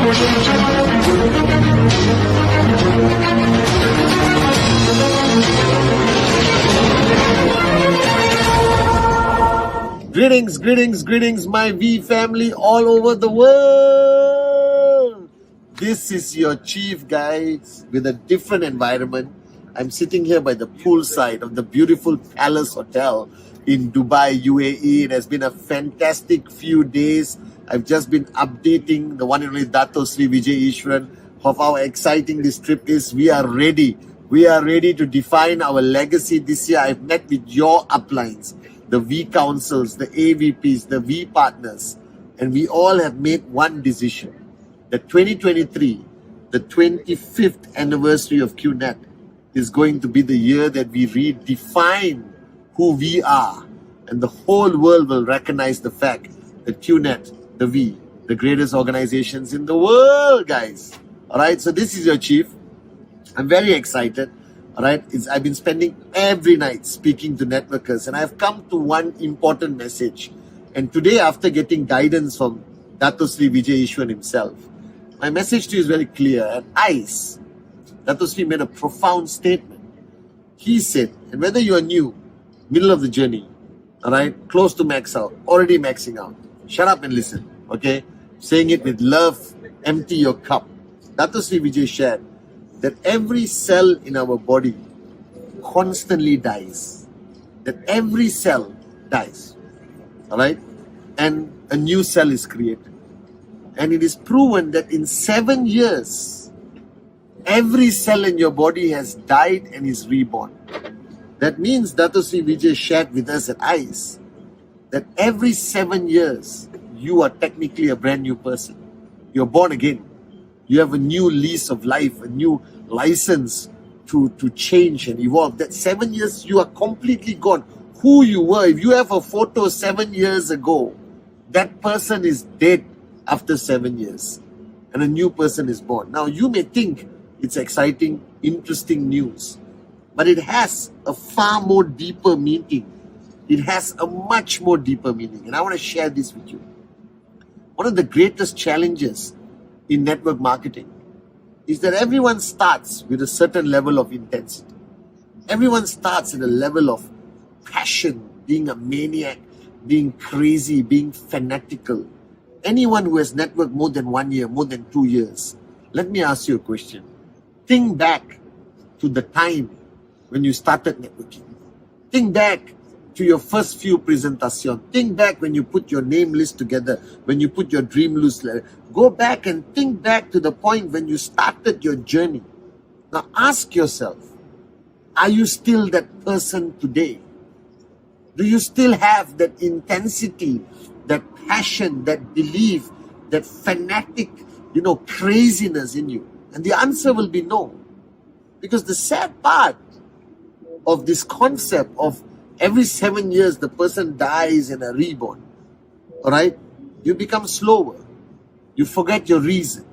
Greetings, greetings, greetings, my V family all over the world. This is your chief, guys, with a different environment. I'm sitting here by the poolside of the beautiful Palace Hotel in Dubai, UAE. It has been a fantastic few days. I've just been updating the one and only Dato Sri Vijay Ishwaran of how exciting this trip is. We are ready. We are ready to define our legacy this year. I've met with your uplines, the V councils, the AVPs, the V partners, and we all have made one decision. That 2023, the 25th anniversary of QNet, is going to be the year that we redefine who we are, and the whole world will recognize the fact that QNet, the V, the greatest organizations in the world, guys. All right, so this is your chief. I'm very excited. All right, I've been spending every night speaking to networkers, and I've come to one important message. And today, after getting guidance from Dato Sri Vijay Ishwaran himself, my message to you is very clear. At ICE, Dato Sri made a profound statement. He said, and whether you are new, middle of the journey, all right, close to max out, already maxing out, shut up and listen, okay? Saying it with love, empty your cup. Dato Sri Vijay shared that every cell in our body constantly dies. That every cell dies, all right? And a new cell is created. And it is proven that in 7 years, every cell in your body has died and is reborn. That means Dato Sri Vijay shared with us at ICE that every 7 years, you are technically a brand new person. You're born again. You have a new lease of life, a new license to change and evolve. That 7 years, you are completely gone. Who you were, if you have a photo 7 years ago, that person is dead after 7 years. And a new person is born. Now, you may think it's exciting, interesting news, but it has a far more deeper meaning. It has a much more deeper meaning. And I want to share this with you. One of the greatest challenges in network marketing is that everyone starts with a certain level of intensity. Everyone starts at a level of passion, being a maniac, being crazy, being fanatical. Anyone who has networked more than 1 year, more than 2 years, let me ask you a question. Think back to the time when you started networking. Think back to your first few presentations. Think back when you put your name list together, when you put your dream list letter. Go back and think back to the point when you started your journey. Now ask yourself, are you still that person today? Do you still have that intensity, that passion, that belief, that fanatic, craziness in you? And the answer will be no. Because the sad part of this concept of every 7 years the person dies and are reborn, all right? You become slower. You forget your reason,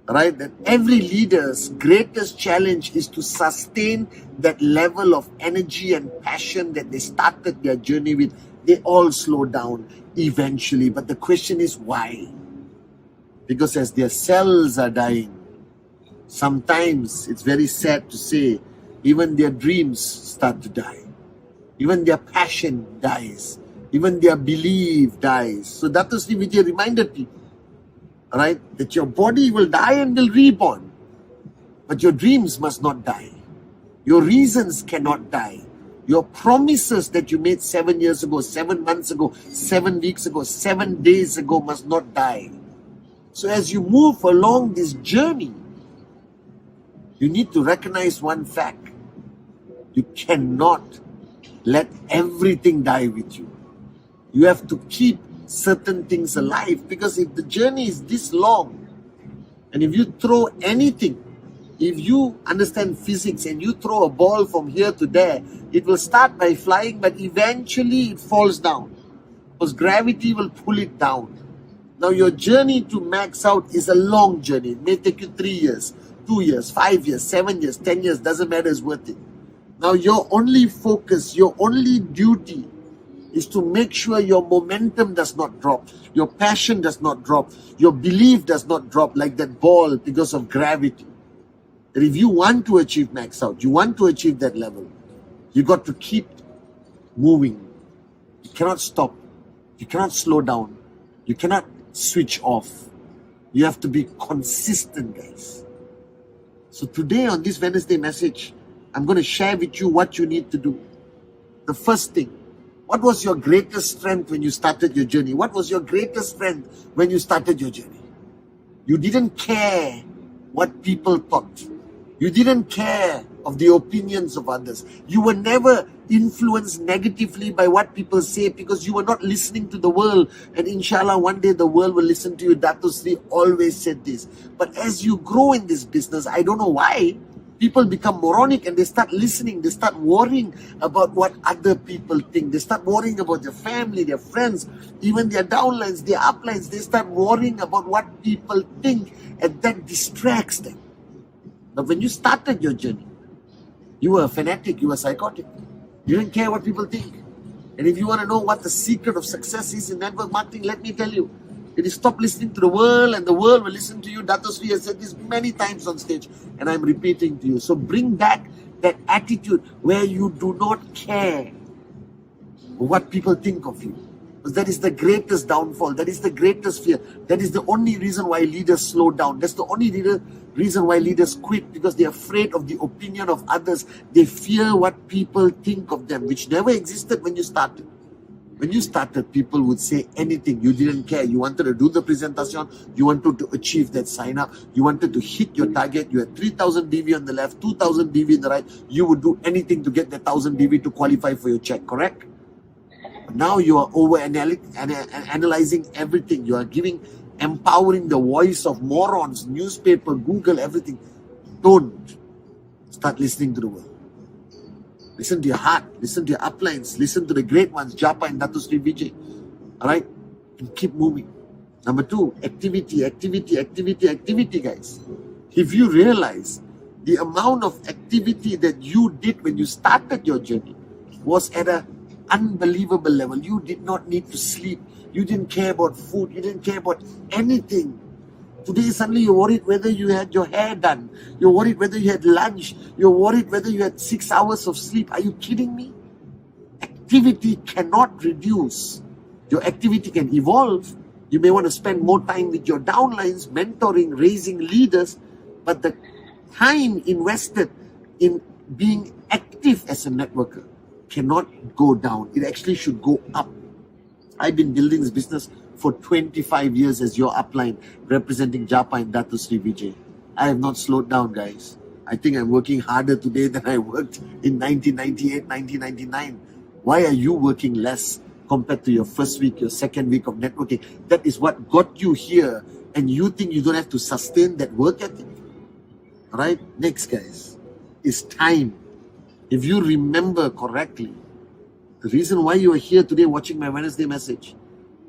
all right? That every leader's greatest challenge is to sustain that level of energy and passion that they started their journey with. They all slow down eventually. But the question is why? Because as their cells are dying, sometimes it's very sad to say, even their dreams start to die. Even their passion dies. Even their belief dies. So Dato Sri Vijay reminded people, all right, that your body will die and will reborn. But your dreams must not die. Your reasons cannot die. Your promises that you made 7 years ago, 7 months ago, 7 weeks ago, 7 days ago must not die. So as you move along this journey, you need to recognize one fact. You cannot let everything die with you. You have to keep certain things alive, because if the journey is this long, and if you throw anything, if you understand physics and you throw a ball from here to there, it will start by flying, but eventually it falls down because gravity will pull it down. Now your journey to max out is a long journey. It may take you 3 years, 2 years, 5 years, 7 years, 10 years, doesn't matter, it's worth it. Now your only focus, your only duty is to make sure your momentum does not drop, your passion does not drop, your belief does not drop like that ball because of gravity. That if you want to achieve max out, you want to achieve that level, you got to keep moving. You cannot stop. You cannot slow down. You cannot switch off. You have to be consistent, guys. So today on this Wednesday message, I'm going to share with you what you need to do. The first thing, what was your greatest strength when you started your journey? What was your greatest strength when you started your journey? You didn't care what people thought. You didn't care of the opinions of others. You were never influenced negatively by what people say because you were not listening to the world. And inshallah, one day the world will listen to you. Dato Sri always said this. But as you grow in this business, I don't know why, people become moronic and they start listening. They start worrying about what other people think. They start worrying about their family, their friends, even their downlines, their uplines. They start worrying about what people think, and that distracts them. But when you started your journey, you were a fanatic, you were psychotic. You didn't care what people think. And if you want to know what the secret of success is in network marketing, let me tell you, it is stop listening to the world and the world will listen to you. Dato Sri has said this many times on stage and I'm repeating to you. So bring back that attitude where you do not care what people think of you. Because that is the greatest downfall. That is the greatest fear. That is the only reason why leaders slow down. That's the only reason why leaders quit, because they're afraid of the opinion of others. They fear what people think of them, which never existed when you started. When you started, people would say anything. You didn't care. You wanted to do the presentation. You wanted to achieve that sign up. You wanted to hit your target. You had 3,000 DV on the left, 2,000 DV on the right. You would do anything to get that 1,000 DV to qualify for your check, correct? Now you are analyzing everything. You are empowering the voice of morons, newspaper, Google, everything. Don't start listening to the world. Listen to your heart. Listen to your uplines. Listen to the great ones, Japa and Dato Sri Vijay. Alright? And keep moving. Number 2, activity, guys. If you realize the amount of activity that you did when you started your journey was at an unbelievable level. You did not need to sleep. You didn't care about food. You didn't care about anything. Today, suddenly you're worried whether you had your hair done. You're worried whether you had lunch. You're worried whether you had 6 hours of sleep. Are you kidding me? Activity cannot reduce. Your activity can evolve. You may want to spend more time with your downlines, mentoring, raising leaders. But the time invested in being active as a networker cannot go down. It actually should go up. I've been building this business for 25 years as your upline, representing Japa and Dato Sri Vijay. I have not slowed down, guys. I think I'm working harder today than I worked in 1998, 1999. Why are you working less compared to your first week, your second week of networking? That is what got you here, and you think you don't have to sustain that work ethic? Alright, next, guys, is time. If you remember correctly, the reason why you are here today watching my Wednesday message,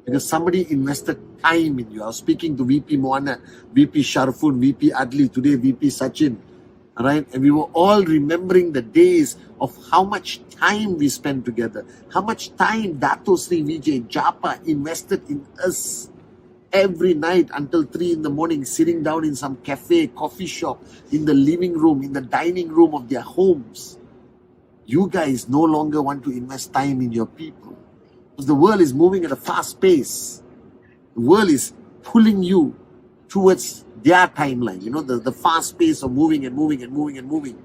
because somebody invested time in you. I was speaking to VP Moana, VP Sharfun, VP Adli, today VP Sachin. Alright, and we were all remembering the days of how much time we spent together, how much time Dato Sri Vijay, Japa invested in us every night until 3 in the morning, sitting down in some cafe, coffee shop, in the living room, in the dining room of their homes. You guys no longer want to invest time in your people. Because the world is moving at a fast pace. The world is pulling you towards their timeline. You know, the fast pace of moving and moving and moving and moving.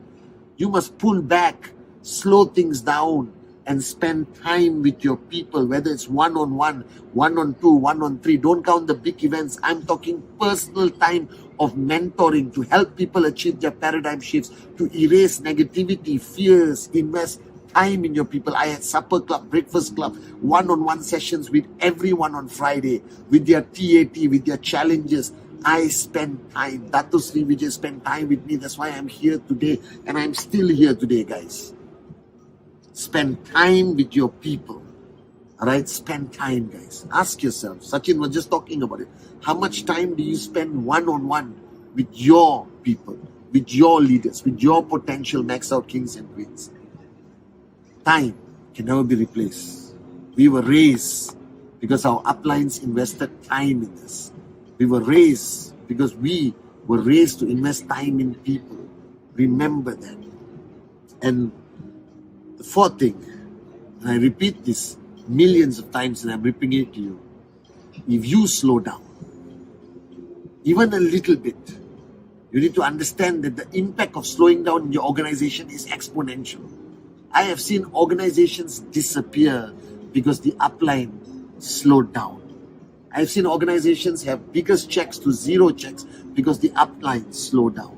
You must pull back, slow things down, and spend time with your people, whether it's one-on-one, one-on-two, one-on-three. Don't count the big events. I'm talking personal time of mentoring to help people achieve their paradigm shifts, to erase negativity, fears, invest time in your people. I had supper club, breakfast club, one-on-one sessions with everyone on Friday, with their TAT, with their challenges. I spend time. Dato Sri Vijay spent time with me. That's why I'm here today, and I'm still here today, guys. Spend time with your people. Alright, spend time, guys. Ask yourself, Sachin was just talking about it. How much time do you spend one-on-one with your people, with your leaders, with your potential max out kings and queens? Time can never be replaced. We were raised because our uplines invested time in this. We were raised because we were raised to invest time in people. Remember that. And the fourth thing, and I repeat this millions of times and I'm repeating it to you. If you slow down, even a little bit, you need to understand that the impact of slowing down in your organization is exponential. I have seen organizations disappear because the upline slowed down. I've seen organizations have biggest checks to zero checks because the upline slowed down.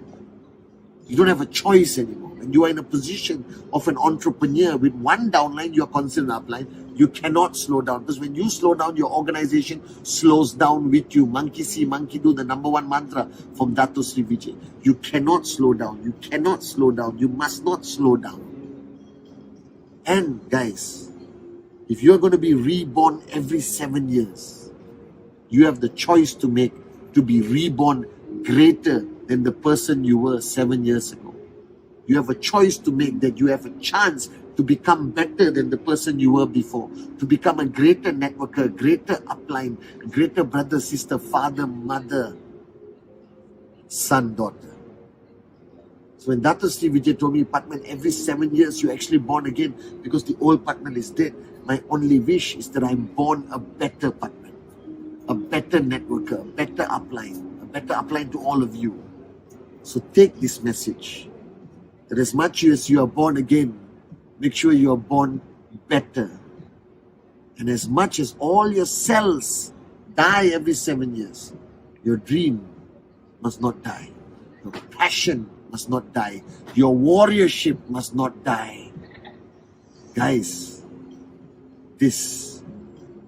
You don't have a choice anymore. When you are in a position of an entrepreneur with one downline, you are considered an upline. You cannot slow down, because when you slow down, your organization slows down with you. Monkey see, monkey do, the number one mantra from Dato Sri Vijay. You cannot slow down. You cannot slow down. You must not slow down. And guys, if you're going to be reborn every 7 years, you have the choice to make to be reborn greater than the person you were 7 years ago. You have a choice to make that you have a chance to become better than the person you were before, to become a greater networker, greater upline, greater brother, sister, father, mother, son, daughter. So when Dato Sri Vijay told me, Patman, every 7 years you're actually born again because the old Patman is dead. My only wish is that I'm born a better Patman, a better networker, a better upline to all of you. So take this message, that as much as you are born again, make sure you are born better. And as much as all your cells die every 7 years, your dream must not die. Your passion must not die. Your warriorship must not die. Guys, this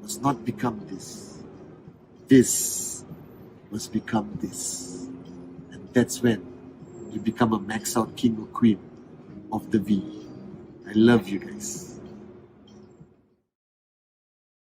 must not become this. This must become this. And that's when you become a max out king or queen of the V. I love you guys.